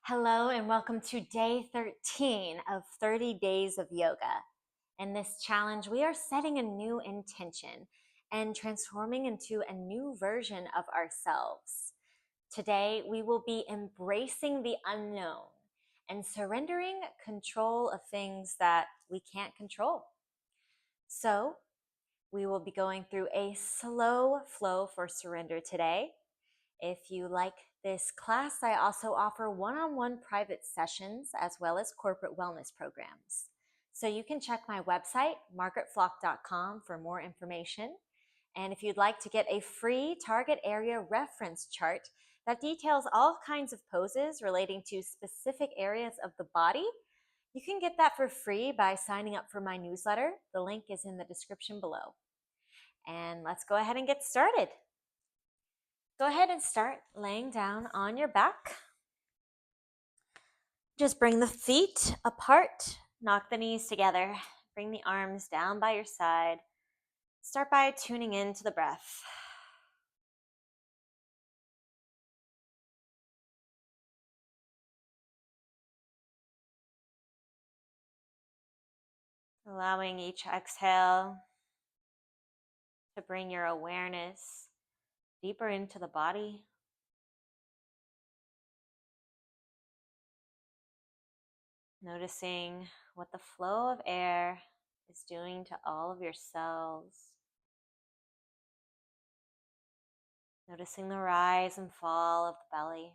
Hello and welcome to day 13 of 30 days of yoga. In this challenge, we are setting a new intention and transforming into a new version of ourselves. Today, we will be embracing the unknown and surrendering control of things that we can't control. So, we will be going through a slow flow for surrender today. If you like this class, I also offer one-on-one private sessions as well as corporate wellness programs. So you can check my website, margaretflock.com, for more information. And if you'd like to get a free target area reference chart that details all kinds of poses relating to specific areas of the body, you can get that for free by signing up for my newsletter. The link is in the description below. And let's go ahead and get started. Go ahead and start laying down on your back. Just bring the feet apart, knock the knees together, bring the arms down by your side. Start by tuning into the breath. Allowing each exhale to bring your awareness deeper into the body. Noticing what the flow of air is doing to all of your cells. Noticing the rise and fall of the belly.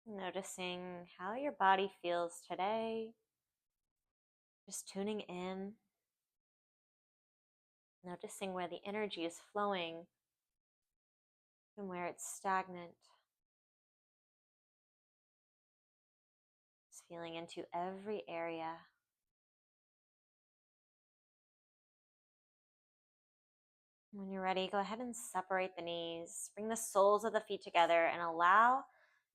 Noticing how your body feels today. Just tuning in. Noticing where the energy is flowing and where it's stagnant. Just feeling into every area. When you're ready, go ahead and separate the knees. Bring the soles of the feet together and allow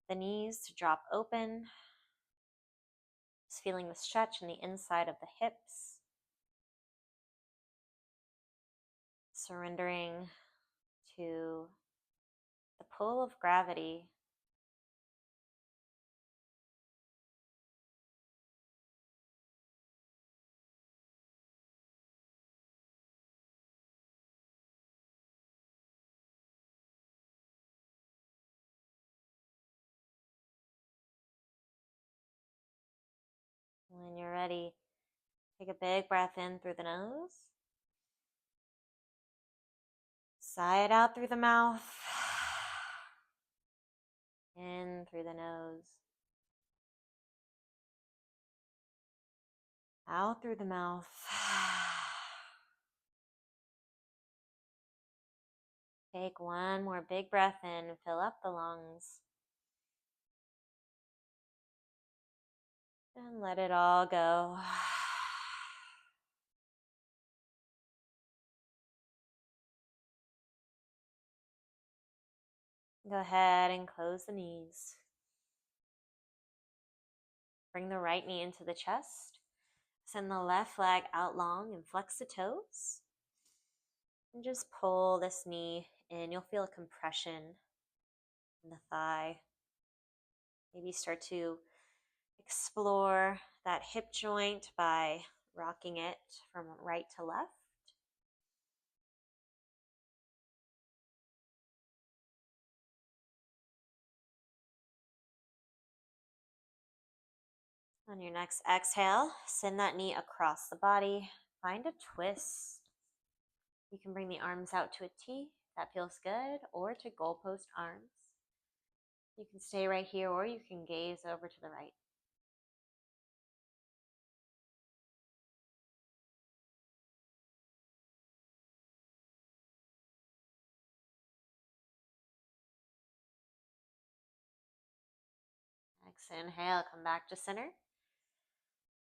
the knees to drop open. Just feeling the stretch in the inside of the hips. Surrendering to the pull of gravity. When you're ready, take a big breath in through the nose. Sigh it out through the mouth. In through the nose. Out through the mouth. Take one more big breath in, fill up the lungs. And let it all go. Go ahead and close the knees. Bring the right knee into the chest. Send the left leg out long and flex the toes. And just pull this knee in. You'll feel a compression in the thigh. Maybe start to explore that hip joint by rocking it from right to left. On your next exhale, send that knee across the body. Find a twist. You can bring the arms out to a T, if that feels good, or to goalpost arms. You can stay right here, or you can gaze over to the right. Next inhale, come back to center.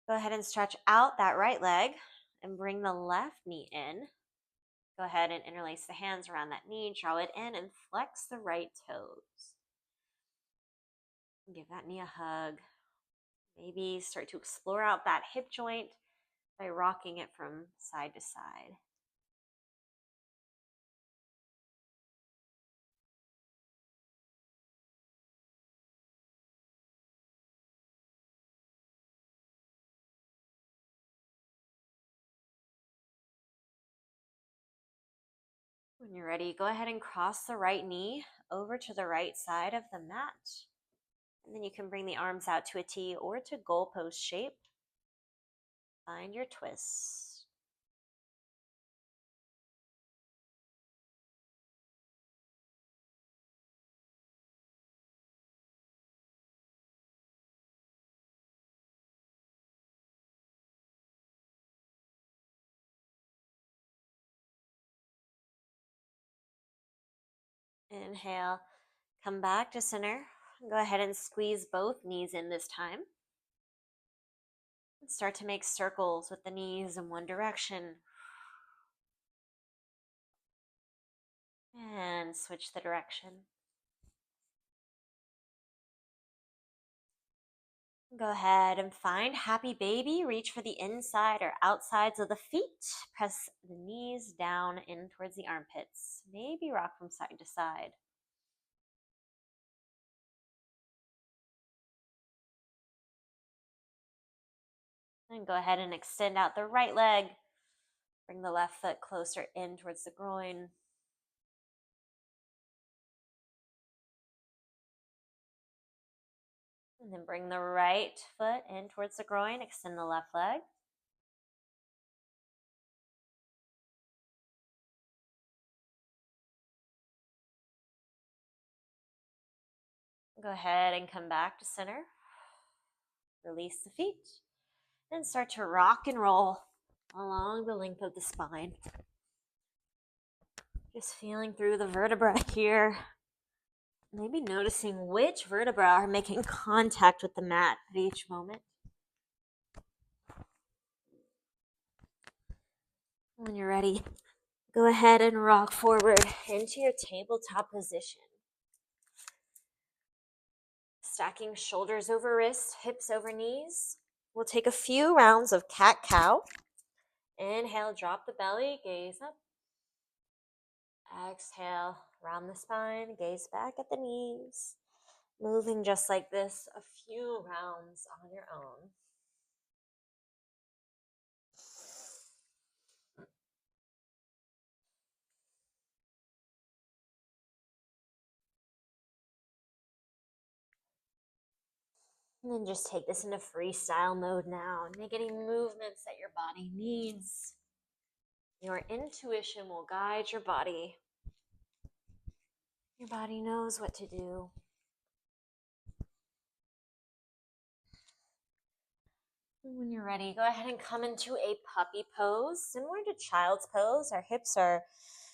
Go ahead and stretch out that right leg and bring the left knee in. Go ahead and interlace the hands around that knee, draw it in, and flex the right toes. Give that knee a hug. Maybe start to explore out that hip joint by rocking it from side to side. When you're ready, go ahead and cross the right knee over to the right side of the mat. And then you can bring the arms out to a T or to goalpost shape. Find your twist. Inhale, come back to center. Go ahead and squeeze both knees in this time. And start to make circles with the knees in one direction. And switch the direction. Go ahead and find happy baby. Reach for the inside or outsides of the feet. Press the knees down in towards the armpits. Maybe rock from side to side. And go ahead and extend out the right leg. Bring the left foot closer in towards the groin. And then bring the right foot in towards the groin. Extend the left leg. Go ahead and come back to center. Release the feet. And start to rock and roll along the length of the spine. Just feeling through the vertebra here. Maybe noticing which vertebrae are making contact with the mat at each moment. When you're ready, go ahead and rock forward into your tabletop position. Stacking shoulders over wrists, hips over knees. We'll take a few rounds of cat-cow. Inhale, drop the belly, gaze up. Exhale, round the spine, gaze back at the knees. Moving just like this a few rounds on your own. And then just take this into freestyle mode now and make any movements that your body needs. Your intuition will guide your body. Your body knows what to do. And when you're ready, go ahead and come into a puppy pose, similar to child's pose. Our hips are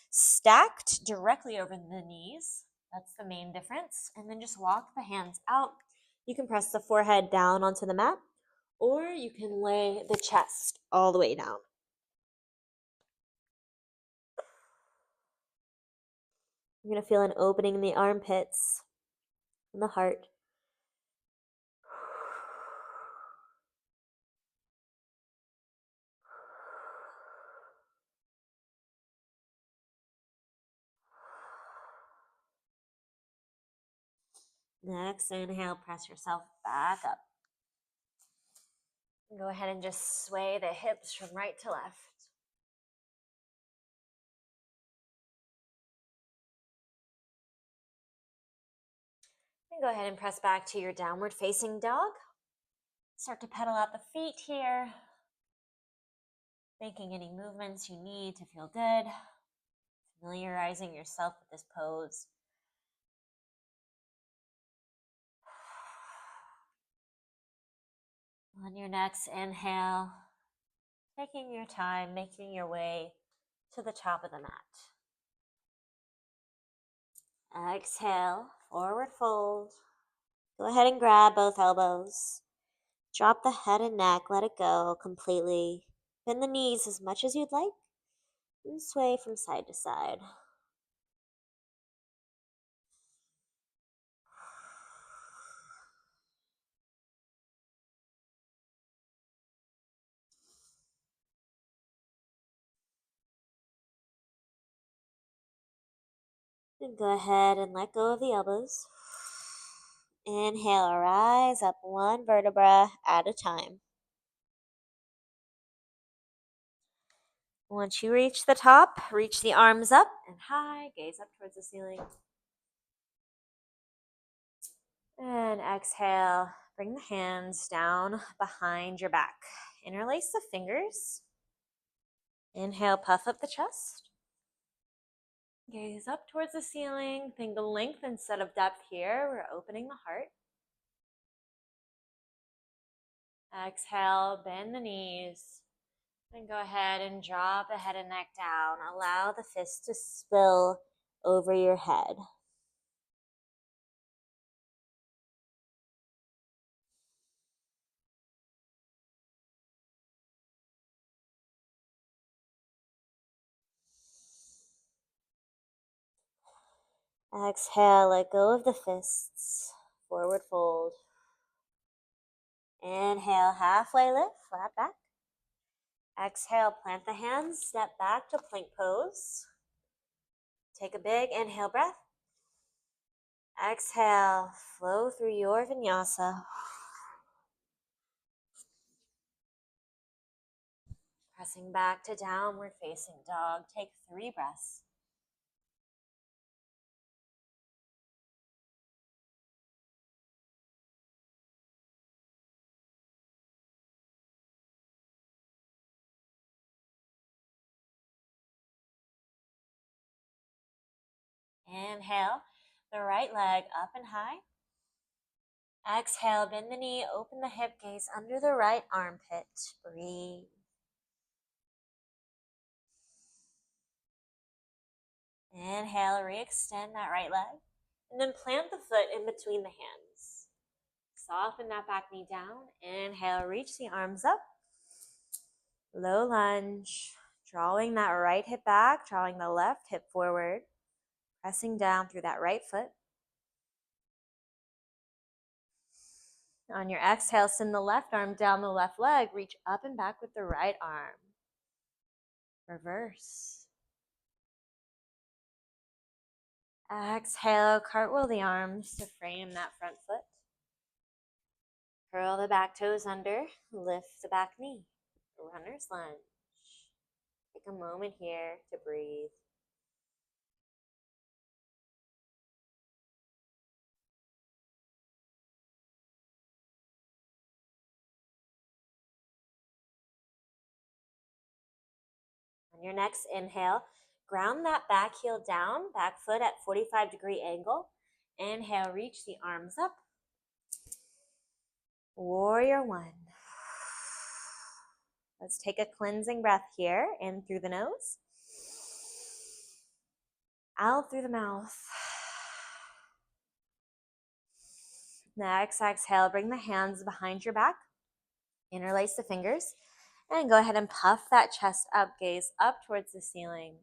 stacked directly over the knees. That's the main difference. And then just walk the hands out. You can press the forehead down onto the mat, or you can lay the chest all the way down. You're going to feel an opening in the armpits and the heart. Next, inhale, press yourself back up. And go ahead and just sway the hips from right to left. And go ahead and press back to your downward facing dog. Start to pedal out the feet here. Making any movements you need to feel good. Familiarizing yourself with this pose. On your next inhale, taking your time, making your way to the top of the mat. Exhale, forward fold. Go ahead and grab both elbows. Drop the head and neck, let it go completely. Bend the knees as much as you'd like. and sway from side to side. And go ahead and let go of the elbows. Inhale, rise up one vertebra at a time. Once you reach the top, reach the arms up and high, gaze up towards the ceiling. And exhale, bring the hands down behind your back. Interlace the fingers. Inhale, puff up the chest. Gaze up towards the ceiling. Think of length instead of depth here. We're opening the heart. Exhale, bend the knees. And go ahead and drop the head and neck down. Allow the fist to spill over your head. Exhale, let go of the fists. Forward fold. Inhale, halfway lift, flat back. Exhale, plant the hands, step back to plank pose. Take a big inhale breath. Exhale, flow through your vinyasa. Pressing back to downward facing dog. Take 3 breaths. Inhale, the right leg up and high. Exhale, bend the knee, open the hip, gaze under the right armpit. Breathe. Inhale, re-extend that right leg. And then plant the foot in between the hands. Soften that back knee down. Inhale, reach the arms up. Low lunge. Drawing that right hip back, drawing the left hip forward. Pressing down through that right foot. On your exhale, send the left arm down the left leg. Reach up and back with the right arm. Reverse. Exhale, cartwheel the arms to frame that front foot. Curl the back toes under, lift the back knee. Runner's lunge. Take a moment here to breathe. On your next inhale, ground that back heel down, back foot at 45-degree angle. Inhale, reach the arms up. Warrior 1. Let's take a cleansing breath here, in through the nose, out through the mouth. Next, exhale, bring the hands behind your back, interlace the fingers, and go ahead and puff that chest up, gaze up towards the ceiling.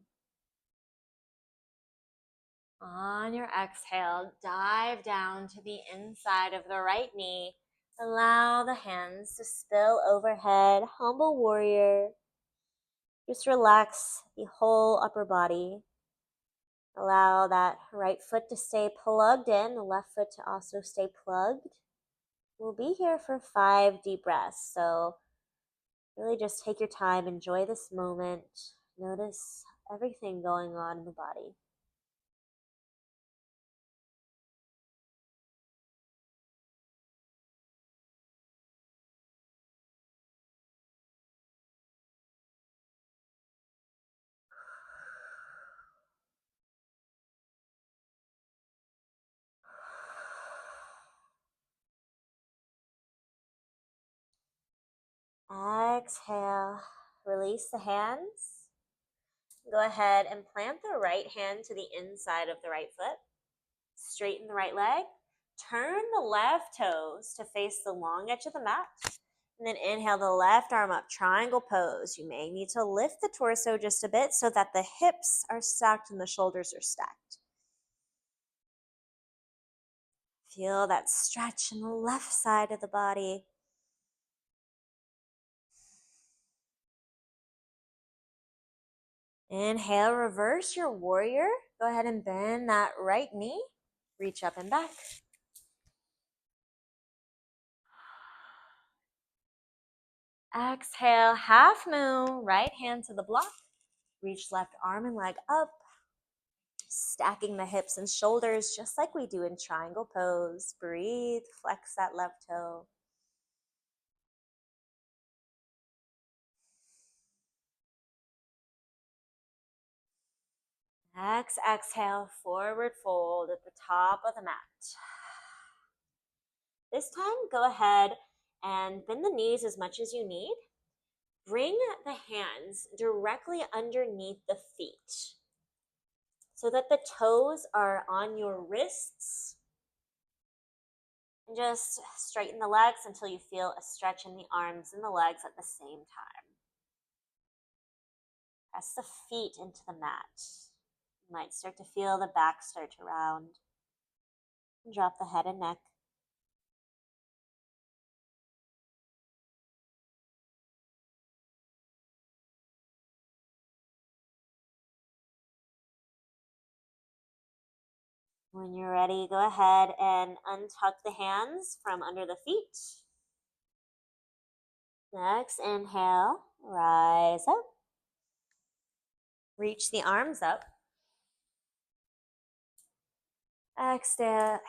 On your exhale, dive down to the inside of the right knee. Allow the hands to spill overhead, humble warrior. Just relax the whole upper body. Allow that right foot to stay plugged in, the left foot to also stay plugged. We'll be here for 5 deep breaths, so really just take your time, enjoy this moment, notice everything going on in the body. Exhale, release the hands. Go ahead and plant the right hand to the inside of the right foot. Straighten the right leg. Turn the left toes to face the long edge of the mat. And then inhale the left arm up, triangle pose. You may need to lift the torso just a bit so that the hips are stacked and the shoulders are stacked. Feel that stretch in the left side of the body. Inhale, reverse your warrior. Go ahead and bend that right knee. Reach up and back. Exhale, half moon, right hand to the block. Reach left arm and leg up. Stacking the hips and shoulders just like we do in triangle pose. Breathe, flex that left toe. Exhale, forward fold at the top of the mat. This time, go ahead and bend the knees as much as you need. Bring the hands directly underneath the feet so that the toes are on your wrists. And just straighten the legs until you feel a stretch in the arms and the legs at the same time. Press the feet into the mat. You might start to feel the back start to round. And drop the head and neck. When you're ready, go ahead and untuck the hands from under the feet. Next, inhale, rise up. Reach the arms up. Exhale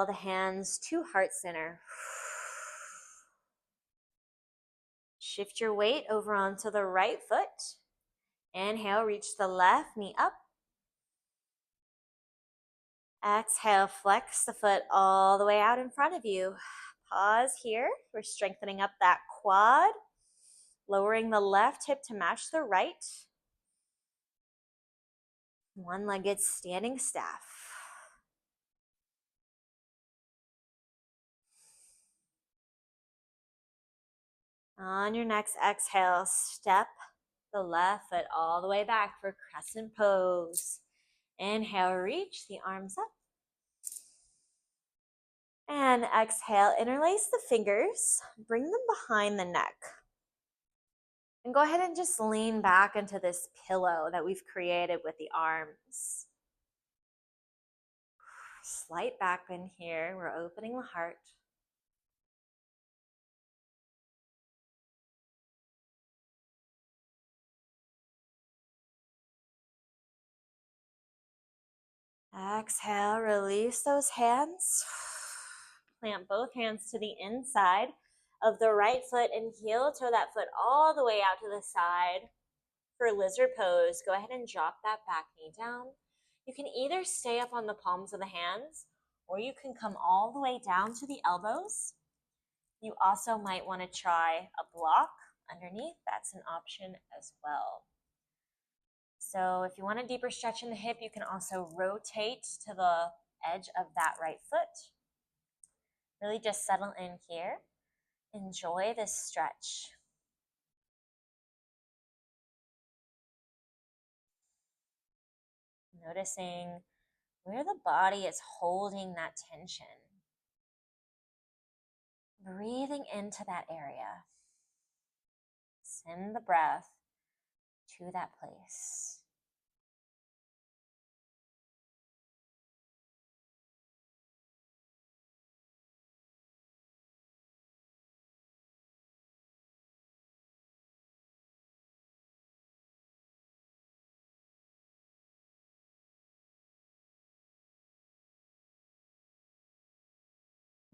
the hands to heart center. Shift your weight over onto the right foot. Inhale, reach the left knee up. Exhale, flex the foot all the way out in front of you. Pause here. We're strengthening up that quad, lowering the left hip to match the right. One-legged standing staff. On your next exhale, step the left foot all the way back for crescent pose. Inhale, reach the arms up. And exhale, interlace the fingers, bring them behind the neck. And go ahead and just lean back into this pillow that we've created with the arms. Slight back bend here. We're opening the heart. Exhale, release those hands. Plant both hands to the inside of the right foot and heel toe that foot all the way out to the side. For lizard pose, go ahead and drop that back knee down. You can either stay up on the palms of the hands or you can come all the way down to the elbows. You also might want to try a block underneath. That's an option as well. So if you want a deeper stretch in the hip, you can also rotate to the edge of that right foot. Really just settle in here. Enjoy this stretch. Noticing where the body is holding that tension. Breathing into that area. Send the breath to that place.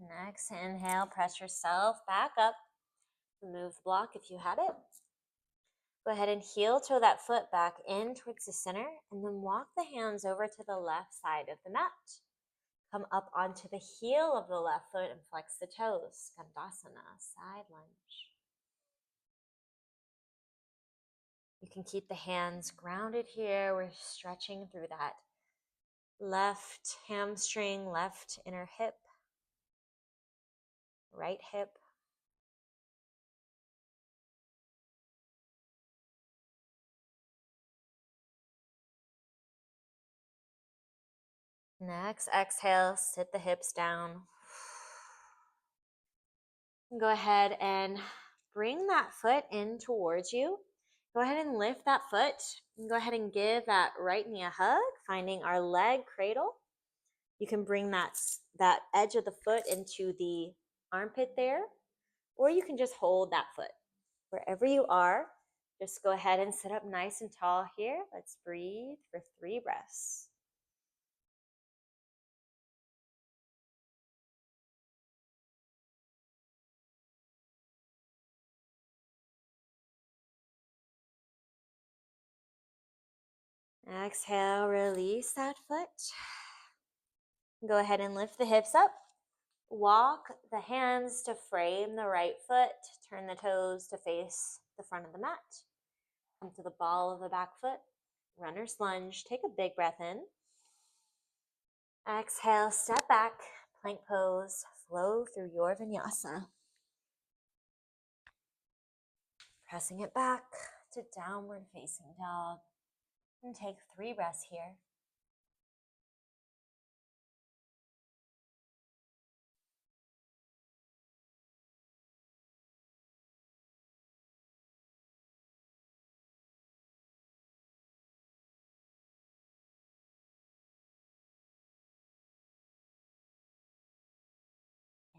Next, inhale, press yourself back up. Remove the block if you had it. Go ahead and heel toe that foot back in towards the center and then walk the hands over to the left side of the mat. Come up onto the heel of the left foot and flex the toes. Skandasana, side lunge. You can keep the hands grounded here. We're stretching through that left hamstring, left inner hip, right hip. Next, exhale, sit the hips down. Go ahead and bring that foot in towards you. Go ahead and lift that foot. And go ahead and give that right knee a hug, finding our leg cradle. You can bring that edge of the foot into the armpit there, or you can just hold that foot. Wherever you are, just go ahead and sit up nice and tall here. Let's breathe for 3 breaths. Exhale, release that foot. Go ahead and lift the hips up. Walk the hands to frame the right foot. Turn the toes to face the front of the mat. Come to the ball of the back foot. Runner's lunge. Take a big breath in. Exhale, step back, plank pose. Flow through your vinyasa. Pressing it back to downward facing dog. And take 3 breaths here.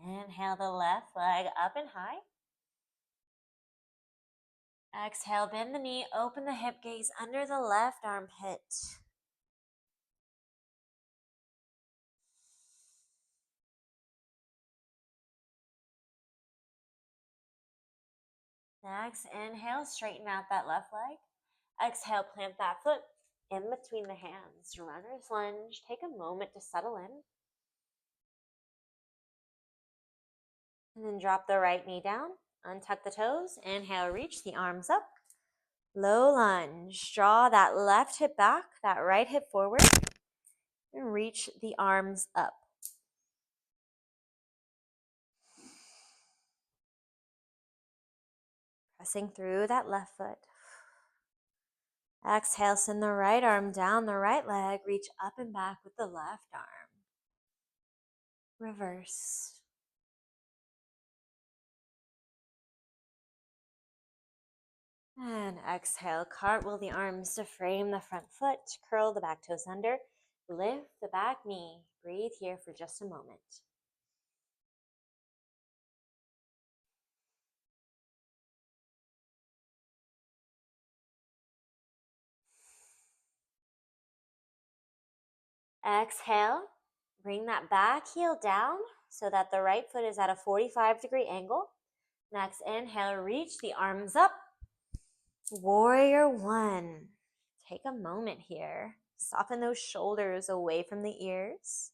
Inhale the left leg up and high. Exhale, bend the knee, open the hip gaze under the left armpit. Next, inhale, straighten out that left leg. Exhale, plant that foot in between the hands. Runner's lunge. Take a moment to settle in. And then drop the right knee down. Untuck the toes. Inhale, reach the arms up. Low lunge. Draw that left hip back, that right hip forward. And reach the arms up. Pressing through that left foot. Exhale, send the right arm down the right leg. Reach up and back with the left arm. Reverse. And exhale, cartwheel the arms to frame the front foot. Curl the back toes under. Lift the back knee. Breathe here for just a moment. Exhale, bring that back heel down so that the right foot is at a 45-degree angle. Next, inhale, reach the arms up. Warrior one. Take a moment here. Soften those shoulders away from the ears.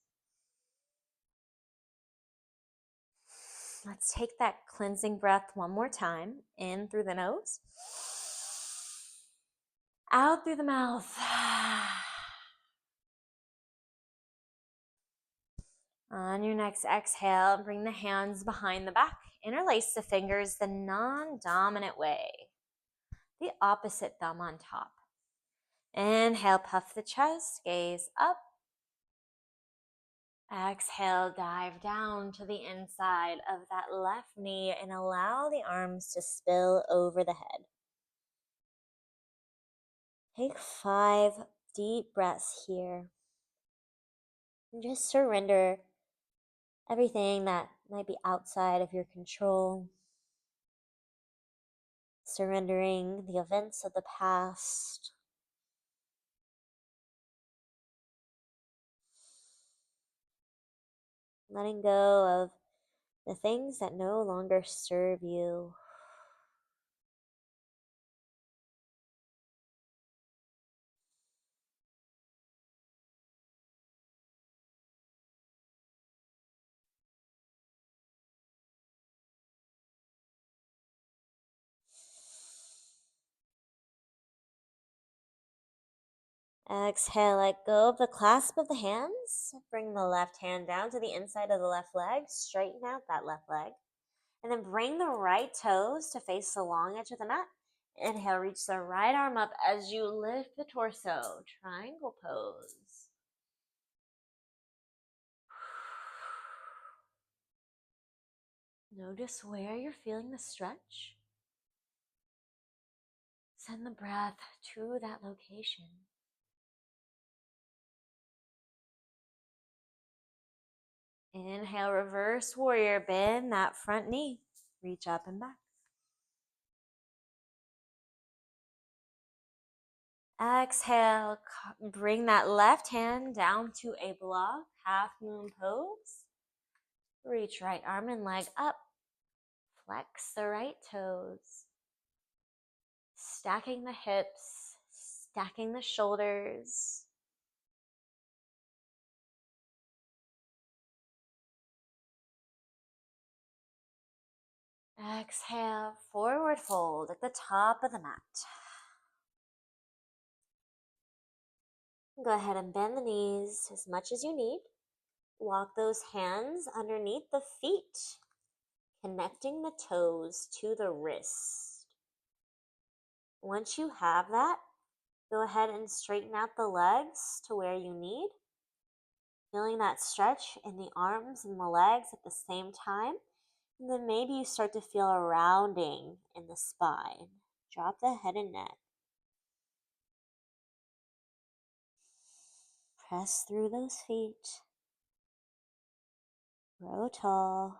Let's take that cleansing breath one more time. In through the nose. Out through the mouth. On your next exhale, bring the hands behind the back. Interlace the fingers the non-dominant way. The opposite thumb on top. Inhale, puff the chest, gaze up. Exhale, dive down to the inside of that left knee and allow the arms to spill over the head. Take 5 deep breaths here. And just surrender everything that might be outside of your control. Surrendering the events of the past. Letting go of the things that no longer serve you. Exhale, let go of the clasp of the hands. Bring the left hand down to the inside of the left leg. Straighten out that left leg. And then bring the right toes to face the long edge of the mat. Inhale, reach the right arm up as you lift the torso. Triangle pose. Notice where you're feeling the stretch. Send the breath to that location. Inhale, reverse warrior. Bend that front knee. Reach up and back. Exhale, bring that left hand down to a block, half moon pose. Reach right arm and leg up. Flex the right toes. Stacking the hips, stacking the shoulders. Exhale, forward fold at the top of the mat. Go ahead and bend the knees as much as you need. Walk those hands underneath the feet, connecting the toes to the wrist. Once you have that, go ahead and straighten out the legs to where you need. Feeling that stretch in the arms and the legs at the same time. And then maybe you start to feel a rounding in the spine. Drop the head and neck. Press through those feet. Grow tall.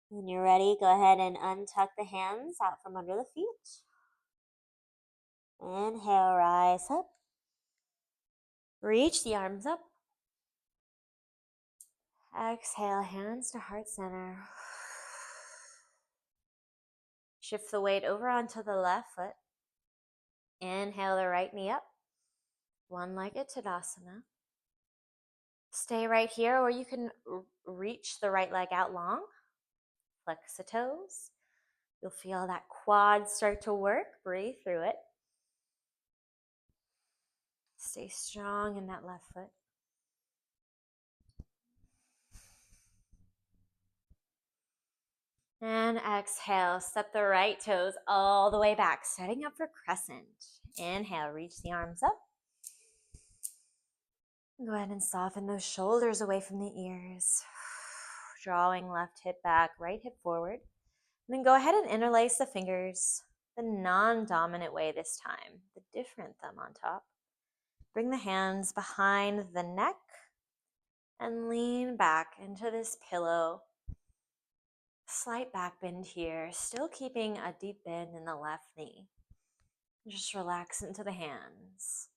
When you're ready, go ahead and untuck the hands out from under the feet. Inhale, rise up. Reach the arms up. Exhale, hands to heart center. Shift the weight over onto the left foot. Inhale the right knee up. One-legged Tadasana. Stay right here, or you can reach the right leg out long. Flex the toes. You'll feel that quad start to work. Breathe through it. Stay strong in that left foot. And exhale, step the right toes all the way back, setting up for crescent. Inhale, reach the arms up. Go ahead and soften those shoulders away from the ears. Drawing left hip back, right hip forward. And then go ahead and interlace the fingers the non-dominant way this time, the different thumb on top. Bring the hands behind the neck and lean back into this pillow. Slight back bend here, still keeping a deep bend in the left knee. Just relax into the hands.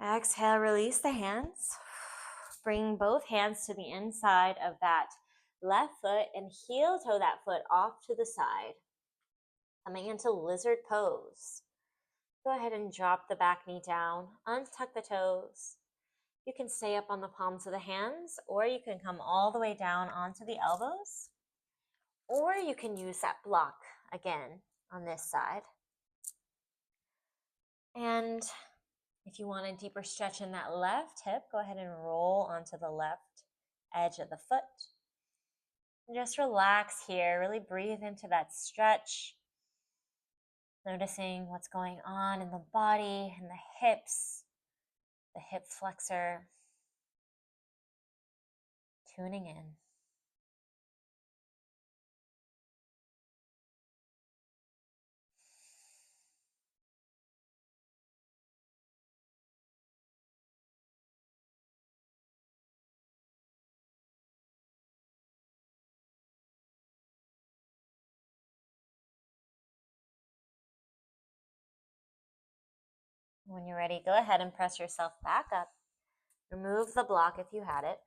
Exhale, release the hands. Bring both hands to the inside of that left foot and heel toe that foot off to the side. Coming into lizard pose. Go ahead and drop the back knee down. Untuck the toes. You can stay up on the palms of the hands, or you can come all the way down onto the elbows. Or you can use that block again on this side. And if you want a deeper stretch in that left hip, go ahead and roll onto the left edge of the foot. And just relax here. Really breathe into that stretch. Noticing what's going on in the body and the hips, the hip flexor. Tuning in. When you're ready, go ahead and press yourself back up. Remove the block if you had it.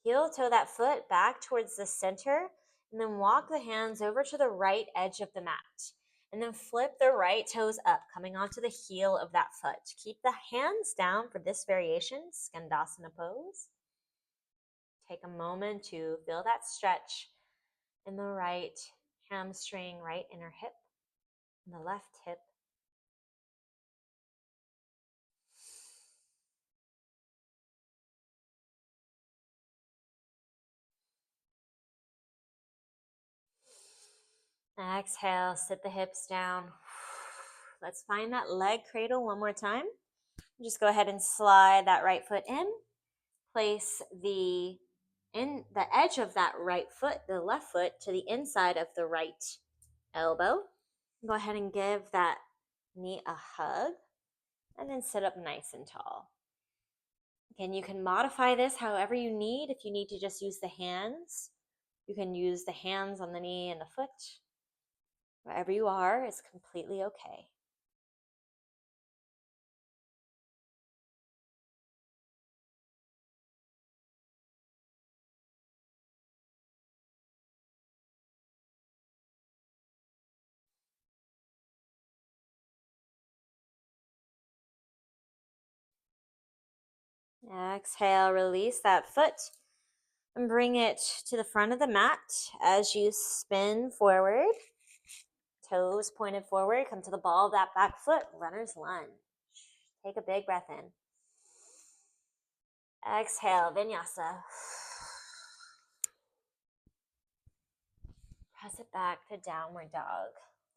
Heel toe that foot back towards the center, and then walk the hands over to the right edge of the mat. And then flip the right toes up, coming onto the heel of that foot. Keep the hands down for this variation, Skandasana pose. Take a moment to feel that stretch. in the right hamstring, right inner hip, and the left hip. Exhale, sit the hips down. Let's find that leg cradle one more time. Just go ahead and slide that right foot in. Place the edge of that right foot, the left foot, to the inside of the right elbow. Go ahead and give that knee a hug, and then sit up nice and tall. Again, you can modify this however you need. If you need to just use the hands, you can use the hands on the knee and the foot. Wherever you are is completely okay. Exhale, release that foot and bring it to the front of the mat as you spin forward. Toes pointed forward, come to the ball of that back foot, runner's lunge. Take a big breath in. Exhale, vinyasa. Press it back to downward dog.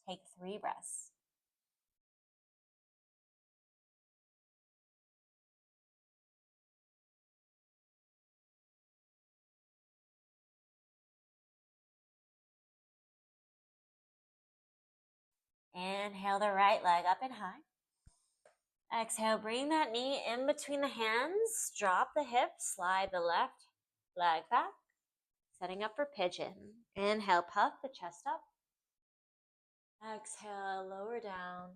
Take 3 breaths. Inhale the right leg up and high. Exhale, bring that knee in between the hands. Drop the hips, slide the left leg back. Setting up for pigeon. Inhale, puff the chest up. Exhale, lower down.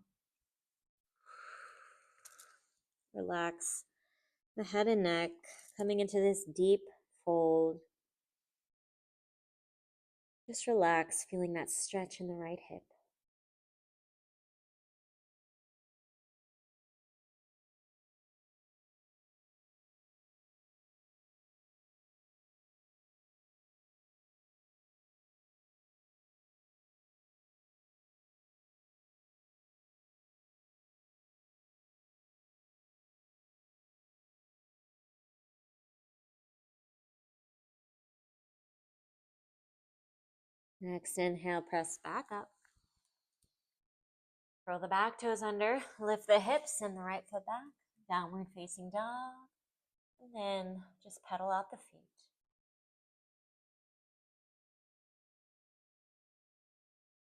Relax the head and neck, coming into this deep fold. Just relax, feeling that stretch in the right hip. Next inhale, press back up. Curl the back toes under, lift the hips and the right foot back, downward facing dog, and then just pedal out the feet.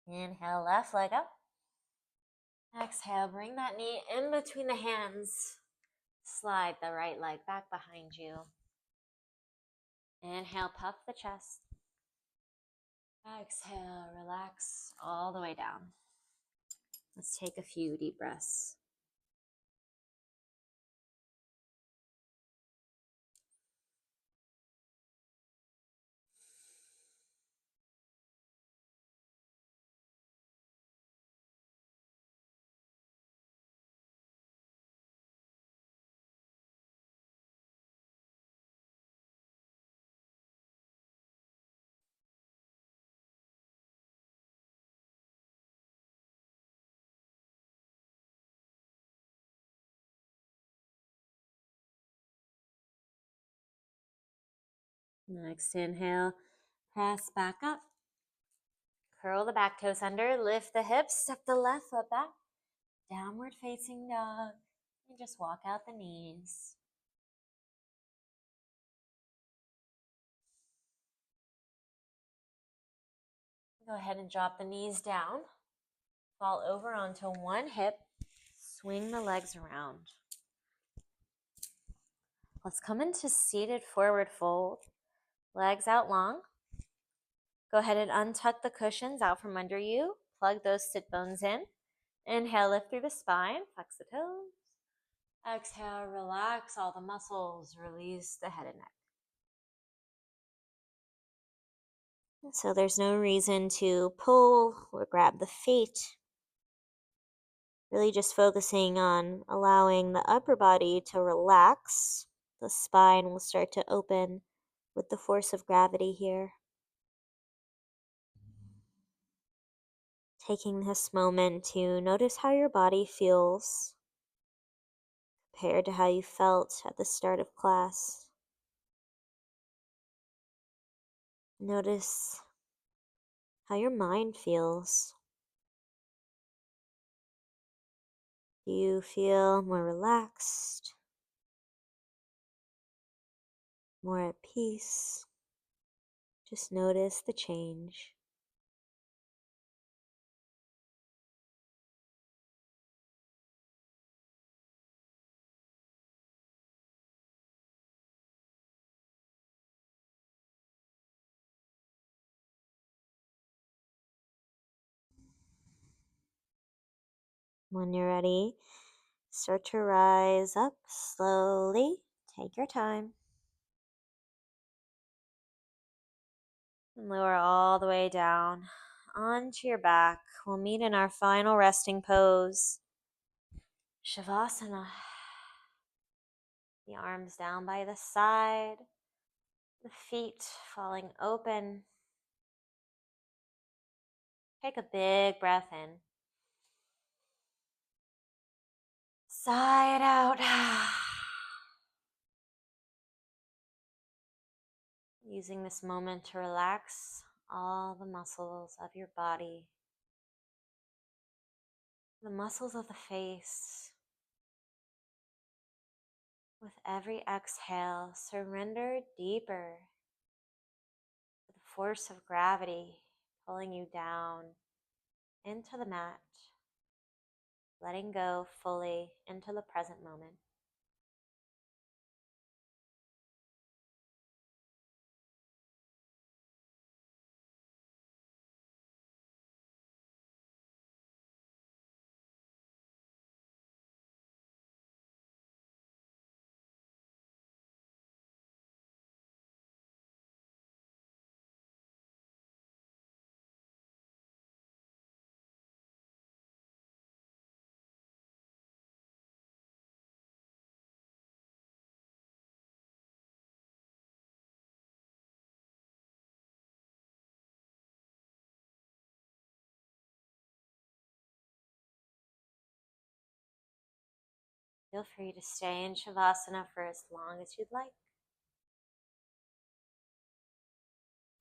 Inhale, left leg up. Exhale, bring that knee in between the hands. Slide the right leg back behind you. Inhale, puff the chest. Exhale, relax all the way down. Let's take a few deep breaths. Next inhale, press back up. Curl the back toes under, lift the hips, step the left foot back, downward facing dog, and just walk out the knees. Go ahead and drop the knees down, fall over onto one hip, swing the legs around. Let's come into seated forward fold, legs out long. Go ahead and untuck the cushions out from under you, plug those sit bones in. Inhale, lift through the spine, flex the toes. Exhale, relax all the muscles, release the head and neck. So there's no reason to pull or grab the feet. Really just focusing on allowing the upper body to relax. The spine will start to open with the force of gravity here. Taking this moment to notice how your body feels compared to how you felt at the start of class. Notice how your mind feels. Do you feel more relaxed, more at peace? Just notice the change. When you're ready, start to rise up slowly. Take your time. And lower all the way down onto your back. We'll meet in our final resting pose, Shavasana. The arms down by the side, the feet falling open. Take a big breath in. Sigh it out. Using this moment to relax all the muscles of your body, the muscles of the face. With every exhale, surrender deeper to the force of gravity pulling you down into the mat, letting go fully into the present moment. Feel free to stay in Shavasana for as long as you'd like.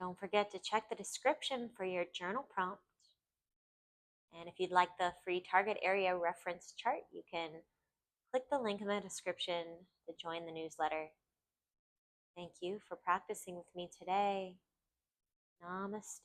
Don't forget to check the description for your journal prompt. And if you'd like the free target area reference chart, you can click the link in the description to join the newsletter. Thank you for practicing with me today. Namaste.